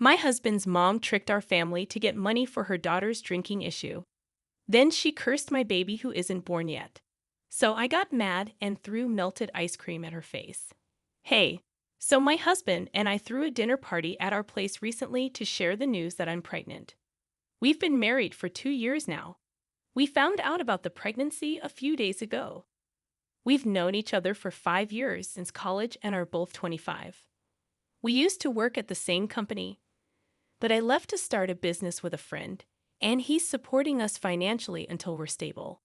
My husband's mom tricked our family to get money for her daughter's drinking issue. Then she cursed my baby who isn't born yet. So I got mad and threw melted ice cream at her face. Hey, so my husband and I threw a dinner party at our place recently to share the news that I'm pregnant. We've been married for 2 years now. We found out about the pregnancy a few days ago. We've known each other for 5 years since college and are both 25. We used to work at the same company, but I left to start a business with a friend, and he's supporting us financially until we're stable.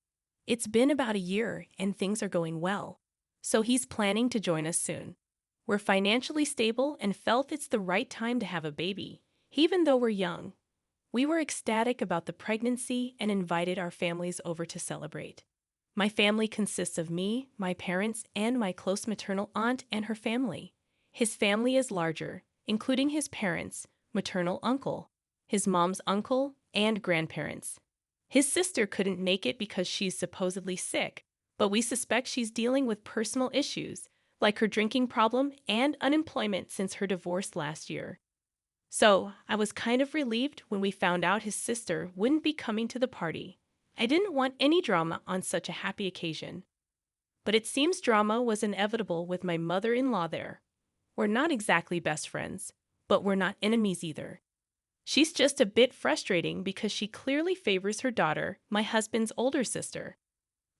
It's been about a year and things are going well, so he's planning to join us soon. We're financially stable and felt it's the right time to have a baby, even though we're young. We were ecstatic about the pregnancy and invited our families over to celebrate. My family consists of me, my parents, and my close maternal aunt and her family. His family is larger, including his parents, maternal uncle, his mom's uncle, and grandparents. His sister couldn't make it because she's supposedly sick, but we suspect she's dealing with personal issues, like her drinking problem and unemployment since her divorce last year. So, I was kind of relieved when we found out his sister wouldn't be coming to the party. I didn't want any drama on such a happy occasion. But it seems drama was inevitable with my mother-in-law there. We're not exactly best friends, but we're not enemies either. She's just a bit frustrating because she clearly favors her daughter, my husband's older sister.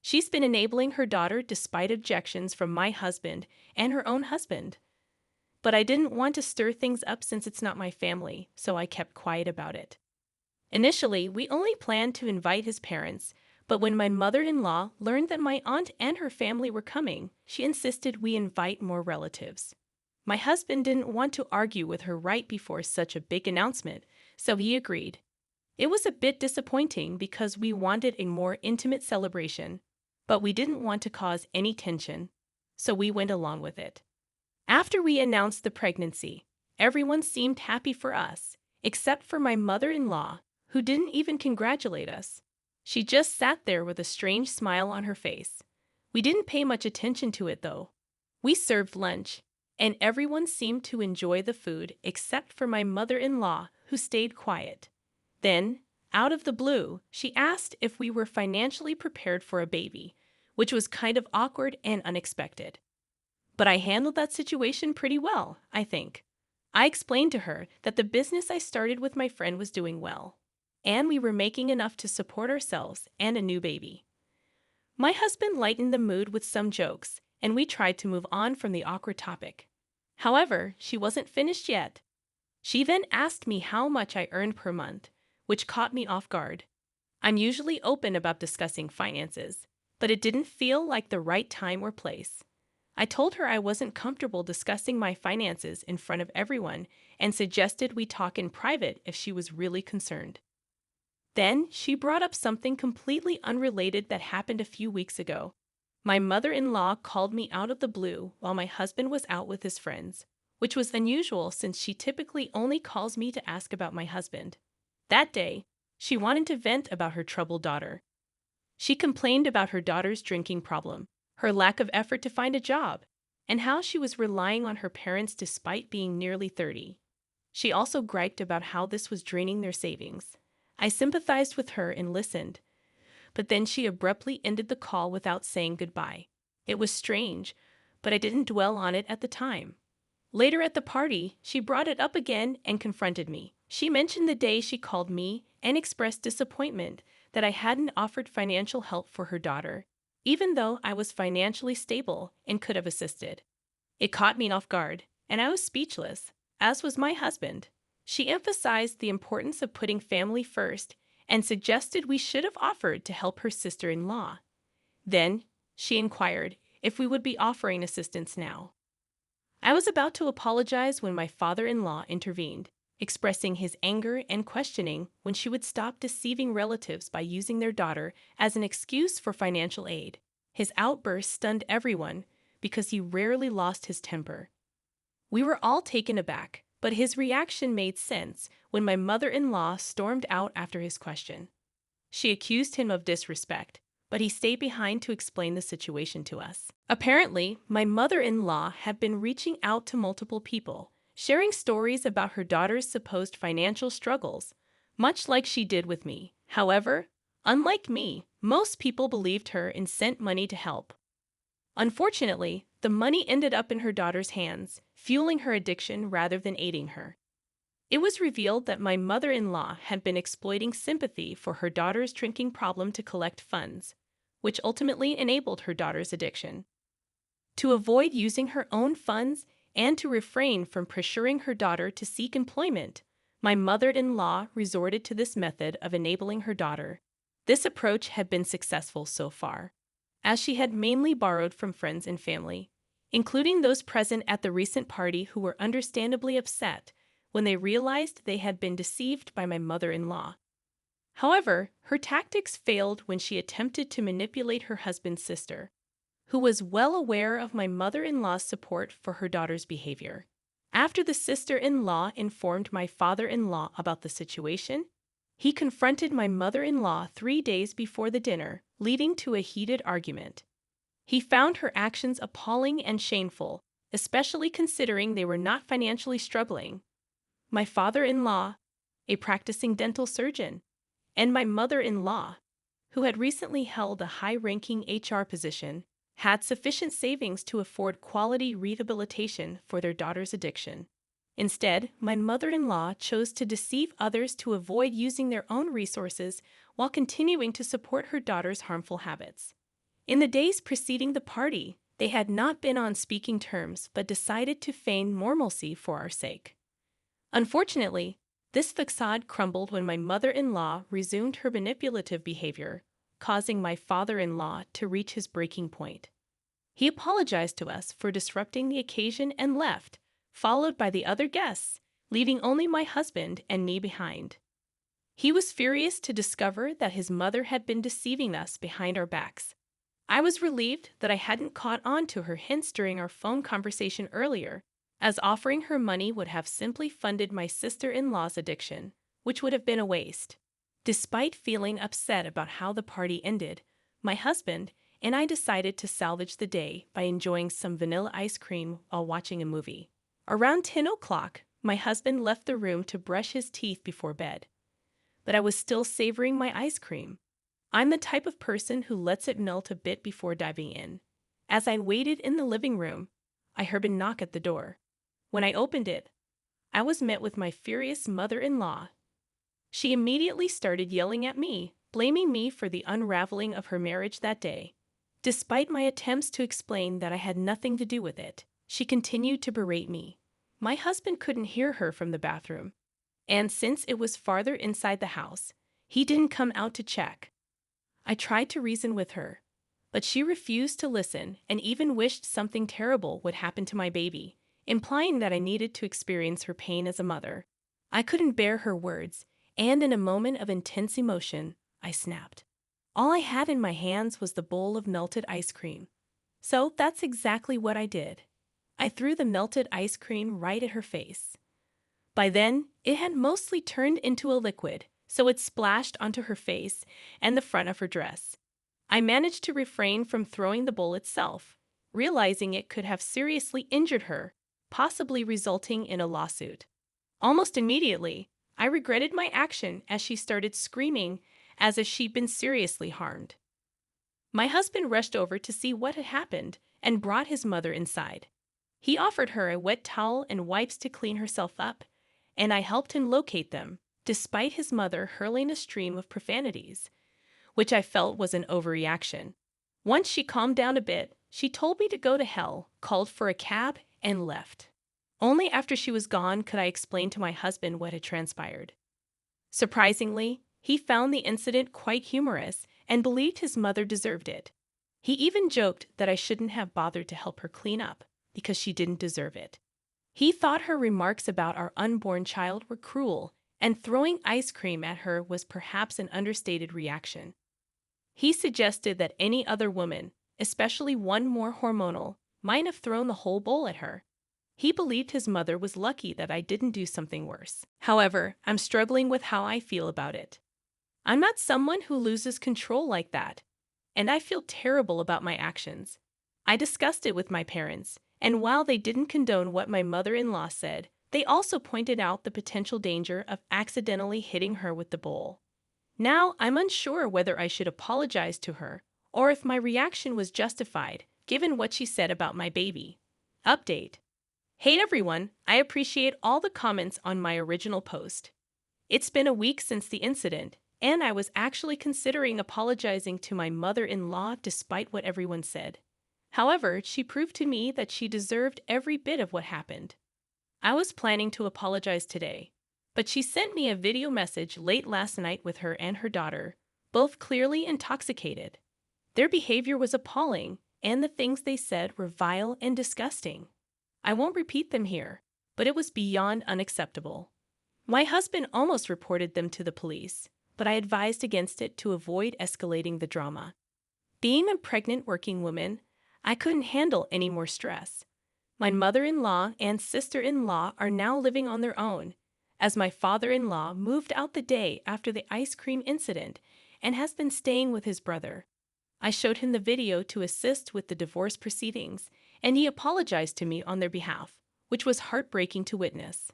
She's been enabling her daughter despite objections from my husband and her own husband. But I didn't want to stir things up since it's not my family, so I kept quiet about it. Initially, we only planned to invite his parents, but when my mother-in-law learned that my aunt and her family were coming, she insisted we invite more relatives. My husband didn't want to argue with her right before such a big announcement, so he agreed. It was a bit disappointing because we wanted a more intimate celebration, but we didn't want to cause any tension, so we went along with it. After we announced the pregnancy, everyone seemed happy for us, except for my mother-in-law, who didn't even congratulate us. She just sat there with a strange smile on her face. We didn't pay much attention to it, though. We served lunch, and everyone seemed to enjoy the food except for my mother-in-law, who stayed quiet. Then, out of the blue, she asked if we were financially prepared for a baby, which was kind of awkward and unexpected. But I handled that situation pretty well, I think. I explained to her that the business I started with my friend was doing well, and we were making enough to support ourselves and a new baby. My husband lightened the mood with some jokes, and we tried to move on from the awkward topic. However, she wasn't finished yet. She then asked me how much I earned per month, which caught me off guard. I'm usually open about discussing finances, but it didn't feel like the right time or place. I told her I wasn't comfortable discussing my finances in front of everyone and suggested we talk in private if she was really concerned. Then she brought up something completely unrelated that happened a few weeks ago. My mother-in-law called me out of the blue while my husband was out with his friends, which was unusual since she typically only calls me to ask about my husband. That day, she wanted to vent about her troubled daughter. She complained about her daughter's drinking problem, her lack of effort to find a job, and how she was relying on her parents despite being nearly 30. She also griped about how this was draining their savings. I sympathized with her and listened, but then she abruptly ended the call without saying goodbye. It was strange, but I didn't dwell on it at the time. Later at the party, she brought it up again and confronted me. She mentioned the day she called me and expressed disappointment that I hadn't offered financial help for her daughter, even though I was financially stable and could have assisted. It caught me off guard, and I was speechless, as was my husband. She emphasized the importance of putting family first and suggested we should have offered to help her sister-in-law. Then, she inquired if we would be offering assistance now. I was about to apologize when my father-in-law intervened, expressing his anger and questioning when she would stop deceiving relatives by using their daughter as an excuse for financial aid. His outburst stunned everyone because he rarely lost his temper. We were all taken aback, but his reaction made sense when my mother-in-law stormed out after his question. She accused him of disrespect, but he stayed behind to explain the situation to us. Apparently, my mother-in-law had been reaching out to multiple people, sharing stories about her daughter's supposed financial struggles, much like she did with me. However, unlike me, most people believed her and sent money to help. Unfortunately, the money ended up in her daughter's hands, fueling her addiction rather than aiding her. It was revealed that my mother-in-law had been exploiting sympathy for her daughter's drinking problem to collect funds, which ultimately enabled her daughter's addiction. To avoid using her own funds and to refrain from pressuring her daughter to seek employment, my mother-in-law resorted to this method of enabling her daughter. This approach had been successful so far, as she had mainly borrowed from friends and family, including those present at the recent party who were understandably upset when they realized they had been deceived by my mother-in-law. However, her tactics failed when she attempted to manipulate her husband's sister, who was well aware of my mother-in-law's support for her daughter's behavior. After the sister-in-law informed my father-in-law about the situation, he confronted my mother-in-law 3 days before the dinner, leading to a heated argument. He found her actions appalling and shameful, especially considering they were not financially struggling. My father-in-law, a practicing dental surgeon, and my mother-in-law, who had recently held a high-ranking HR position, had sufficient savings to afford quality rehabilitation for their daughter's addiction. Instead, my mother-in-law chose to deceive others to avoid using their own resources while continuing to support her daughter's harmful habits. In the days preceding the party, they had not been on speaking terms but decided to feign normalcy for our sake. Unfortunately, this facade crumbled when my mother-in-law resumed her manipulative behavior, causing my father-in-law to reach his breaking point. He apologized to us for disrupting the occasion and left, followed by the other guests, leaving only my husband and me behind. He was furious to discover that his mother had been deceiving us behind our backs. I was relieved that I hadn't caught on to her hints during our phone conversation earlier, as offering her money would have simply funded my sister-in-law's addiction, which would have been a waste. Despite feeling upset about how the party ended, my husband and I decided to salvage the day by enjoying some vanilla ice cream while watching a movie. Around 10 o'clock, my husband left the room to brush his teeth before bed, but I was still savoring my ice cream. I'm the type of person who lets it melt a bit before diving in. As I waited in the living room, I heard a knock at the door. When I opened it, I was met with my furious mother-in-law. She immediately started yelling at me, blaming me for the unraveling of her marriage that day. Despite my attempts to explain that I had nothing to do with it, she continued to berate me. My husband couldn't hear her from the bathroom, and since it was farther inside the house, he didn't come out to check. I tried to reason with her, but she refused to listen and even wished something terrible would happen to my baby, implying that I needed to experience her pain as a mother. I couldn't bear her words, and in a moment of intense emotion, I snapped. All I had in my hands was the bowl of melted ice cream. So that's exactly what I did. I threw the melted ice cream right at her face. By then, it had mostly turned into a liquid, so it splashed onto her face and the front of her dress. I managed to refrain from throwing the bowl itself, realizing it could have seriously injured her, possibly resulting in a lawsuit. Almost immediately, I regretted my action as she started screaming as if she'd been seriously harmed. My husband rushed over to see what had happened and brought his mother inside. He offered her a wet towel and wipes to clean herself up, and I helped him locate them, despite his mother hurling a stream of profanities, which I felt was an overreaction. Once she calmed down a bit, she told me to go to hell, called for a cab, and left. Only after she was gone could I explain to my husband what had transpired. Surprisingly, he found the incident quite humorous and believed his mother deserved it. He even joked that I shouldn't have bothered to help her clean up because she didn't deserve it. He thought her remarks about our unborn child were cruel, and throwing ice cream at her was perhaps an understated reaction. He suggested that any other woman, especially one more hormonal, might have thrown the whole bowl at her. He believed his mother was lucky that I didn't do something worse. However, I'm struggling with how I feel about it. I'm not someone who loses control like that, and I feel terrible about my actions. I discussed it with my parents, and while they didn't condone what my mother-in-law said, They also pointed out the potential danger of accidentally hitting her with the bowl. Now I'm unsure whether I should apologize to her or if my reaction was justified, given what she said about my baby. Update. Hey everyone, I appreciate all the comments on my original post. It's been a week since the incident, and I was actually considering apologizing to my mother-in-law despite what everyone said. However, she proved to me that she deserved every bit of what happened. I was planning to apologize today, but she sent me a video message late last night with her and her daughter, both clearly intoxicated. Their behavior was appalling, and the things they said were vile and disgusting. I won't repeat them here, but it was beyond unacceptable. My husband almost reported them to the police, but I advised against it to avoid escalating the drama. Being a pregnant working woman, I couldn't handle any more stress. My mother-in-law and sister-in-law are now living on their own, as my father-in-law moved out the day after the ice cream incident and has been staying with his brother. I showed him the video to assist with the divorce proceedings, and he apologized to me on their behalf, which was heartbreaking to witness.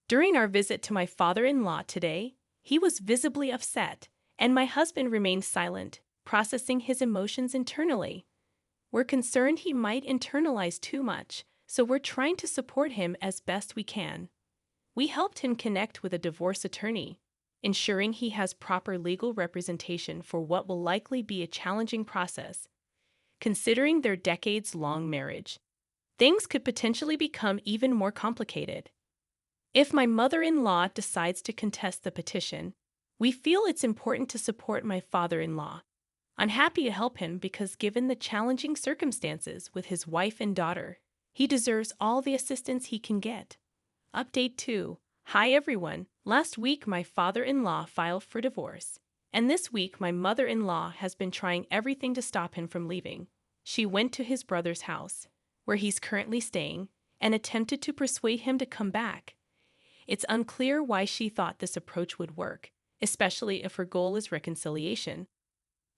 During our visit to my father-in-law today, he was visibly upset, and my husband remained silent, processing his emotions internally. We're concerned he might internalize too much, so we're trying to support him as best we can. We helped him connect with a divorce attorney, ensuring he has proper legal representation for what will likely be a challenging process. Considering their decades-long marriage, things could potentially become even more complicated. If my mother-in-law decides to contest the petition, we feel it's important to support my father-in-law. I'm happy to help him because given the challenging circumstances with his wife and daughter, he deserves all the assistance he can get. Update 2. Hi everyone. Last week my father-in-law filed for divorce, and this week my mother-in-law has been trying everything to stop him from leaving. She went to his brother's house, where he's currently staying, and attempted to persuade him to come back. It's unclear why she thought this approach would work, especially if her goal is reconciliation.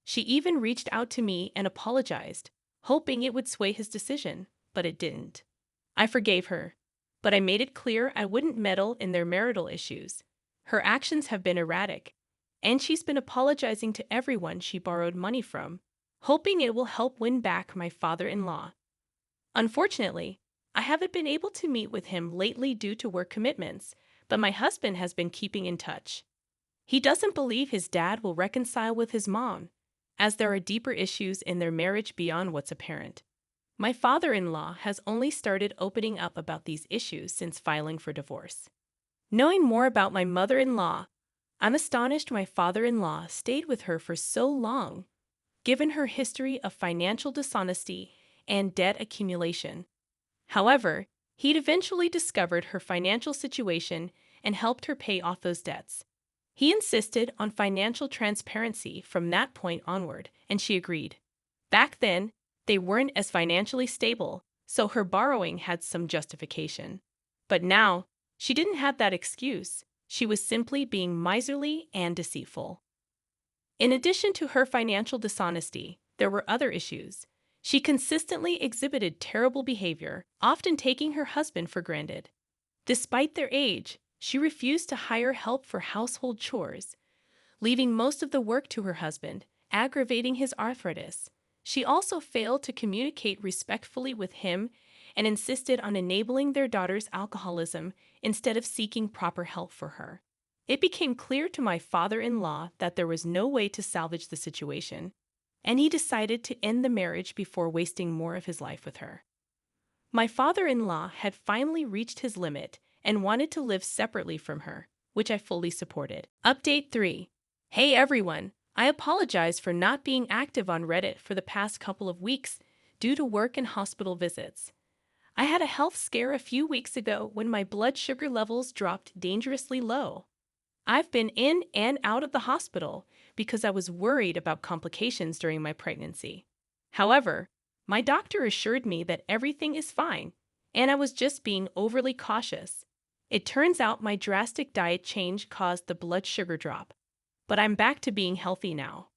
She even reached out to me and apologized, hoping it would sway his decision, but it didn't. I forgave her, but I made it clear I wouldn't meddle in their marital issues. Her actions have been erratic, and she's been apologizing to everyone she borrowed money from, hoping it will help win back my father-in-law. Unfortunately, I haven't been able to meet with him lately due to work commitments, but my husband has been keeping in touch. He doesn't believe his dad will reconcile with his mom, as there are deeper issues in their marriage beyond what's apparent. My father-in-law has only started opening up about these issues since filing for divorce. Knowing more about my mother-in-law, I'm astonished my father-in-law stayed with her for so long, given her history of financial dishonesty and debt accumulation. However, he'd eventually discovered her financial situation and helped her pay off those debts. He insisted on financial transparency from that point onward, and she agreed. Back then, they weren't as financially stable, so her borrowing had some justification. But now, she didn't have that excuse. She was simply being miserly and deceitful. In addition to her financial dishonesty, there were other issues. She consistently exhibited terrible behavior, often taking her husband for granted. Despite their age, she refused to hire help for household chores, leaving most of the work to her husband, aggravating his arthritis. She also failed to communicate respectfully with him and insisted on enabling their daughter's alcoholism instead of seeking proper help for her. It became clear to my father-in-law that there was no way to salvage the situation, and he decided to end the marriage before wasting more of his life with her. My father-in-law had finally reached his limit and wanted to live separately from her, which I fully supported. Update 3. Hey everyone, I apologize for not being active on Reddit for the past couple of weeks due to work and hospital visits. I had a health scare a few weeks ago when my blood sugar levels dropped dangerously low. I've been in and out of the hospital because I was worried about complications during my pregnancy. However, my doctor assured me that everything is fine, and I was just being overly cautious. It turns out my drastic diet change caused the blood sugar drop, but I'm back to being healthy now.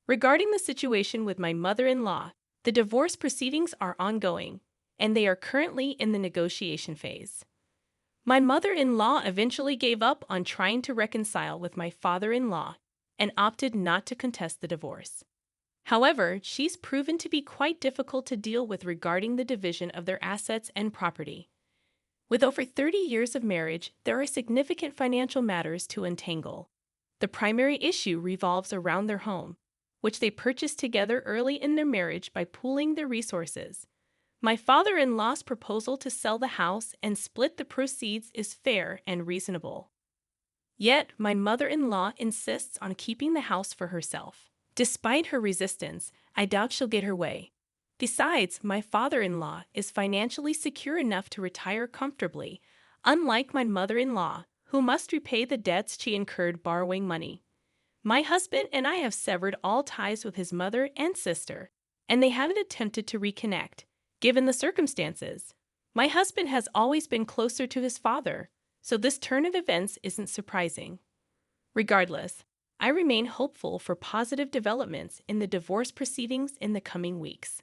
Regarding the situation with my mother-in-law, the divorce proceedings are ongoing, and they are currently in the negotiation phase. My mother-in-law eventually gave up on trying to reconcile with my father-in-law and opted not to contest the divorce. However, she's proven to be quite difficult to deal with regarding the division of their assets and property. With over 30 years of marriage, there are significant financial matters to untangle. The primary issue revolves around their home, which they purchased together early in their marriage by pooling their resources. My father-in-law's proposal to sell the house and split the proceeds is fair and reasonable. Yet, my mother-in-law insists on keeping the house for herself. Despite her resistance, I doubt she'll get her way. Besides, my father-in-law is financially secure enough to retire comfortably, unlike my mother-in-law, who must repay the debts she incurred borrowing money. My husband and I have severed all ties with his mother and sister, and they haven't attempted to reconnect, given the circumstances. My husband has always been closer to his father, so this turn of events isn't surprising. Regardless, I remain hopeful for positive developments in the divorce proceedings in the coming weeks.